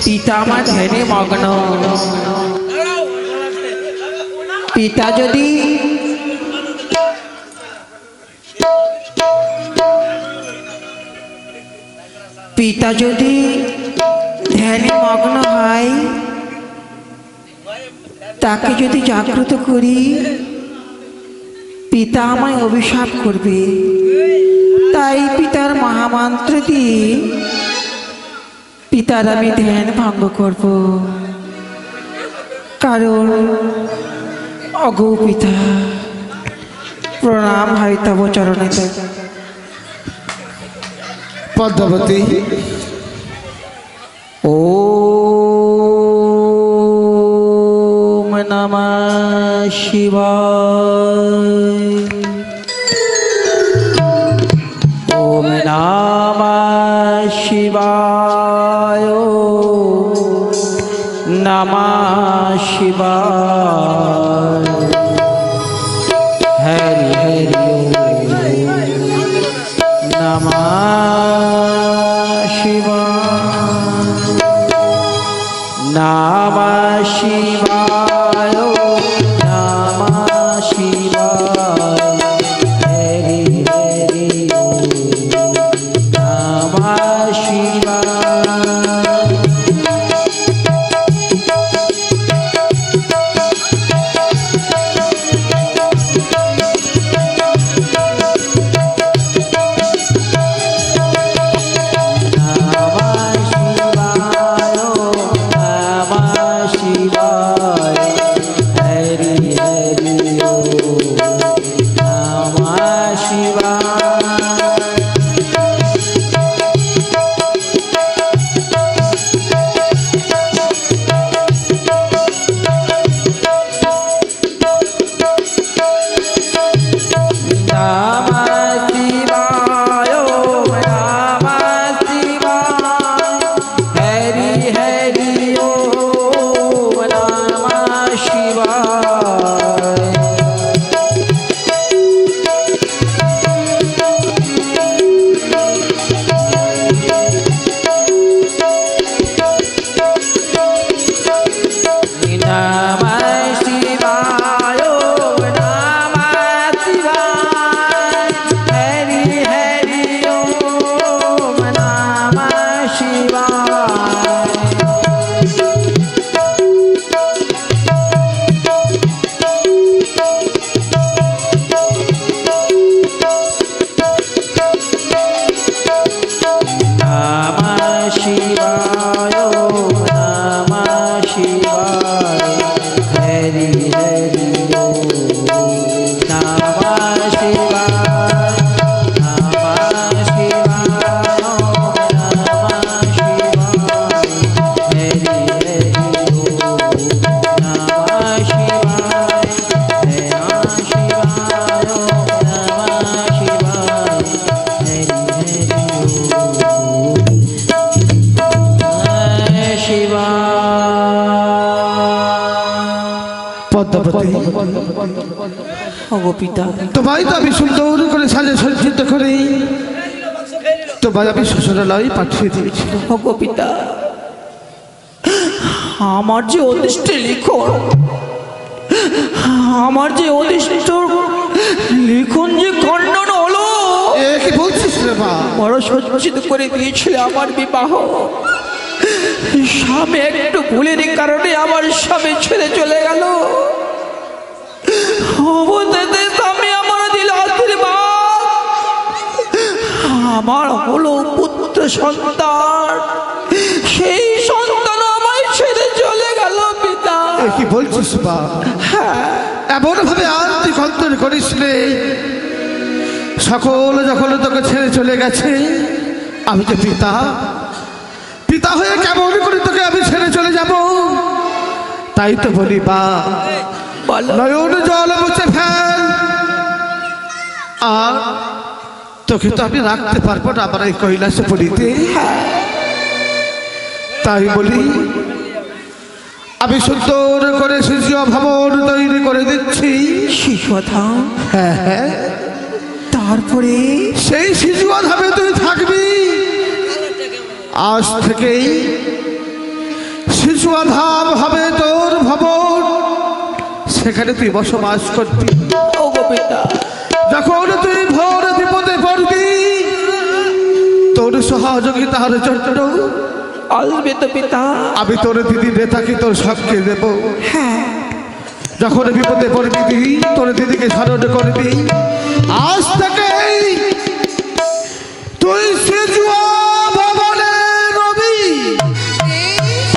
পিতা আমার ধ্যানে মগ্ন। পিতা যদি ধ্যানে মগ্ন হয়, তাকে যদি জাগ্রত করি, পিতা আমায় অভিশাপ করবে। তাই পিতার মহামন্ত্র দিয়ে পিতার আমি ধ্যান ভঙ্গ করব। কারণ অগো পিতা, প্রণাম হয় তব চরণেতে। পদ্মাবতী, ওম নমঃ শিবায়। ওম নমঃ শিবায়। নমঃ শিবায়। হরি হরি নমঃ শিবায়। নমঃ শিবায়। নমঃ শিবায়। হরি হরি নমঃ শিবায়। তোমায় তো আমি সুন্দর করে সাজে সজ্জিত করে তোমায় আমি শ্বশুরালয় পাঠিয়ে দিয়েছি। গো পিতা, আমার যে অদৃষ্ট লিখন, আমার যে অদৃষ্ট লিখন যে খণ্ডন হলো। কি বলছিস রে মা? বড় সজ্জিত করে দিয়েছিল আমার বিবাহ। স্বামী একটু ভুলের কারণে আমার স্বামী ছেড়ে চলে গেল। আমার হলো পুত্র সন্তান, সেই সন্তান আমায় ছেড়ে চলে গেল পিতা। কি বলছিস মা? এমন ভাবে আর তুই কন্তর করিস রে। সকল যখন তোকে ছেড়ে চলে গেছে, আমি যে পিতা, পিতা হয়ে কেমন করে তোকে আমি ছেড়ে চলে যাব? তাই তো বলি বা, নয়ন জল মুছে ফেল। আর তোকে তো আমি রাখতে পারবো না আমার এই কৈলাসে পড়িতে। তাই বলি আমি সুন্দর করে শিশু ভবন তৈরি করে দিচ্ছি। শিশুধাম, হ্যাঁ হ্যাঁ, তারপরে সেই শিশু ধামে তুই থাকবি। আজ থেকেই শিশু ধাম হবে তোর ভবন, সেখানে তুই বসবাস করবি। ও গো পিতা, যখন তুই ভোর বিপদে পড়বি, তোর সহযোগিতার জন্য আসবে তো পিতা। আমি তোর দিদি নেতাকে তোর সবকে দেব। হ্যাঁ, যখন বিপদে পড়বি তুই তোর দিদিকে স্মরণ করবি। আজ থেকে তুই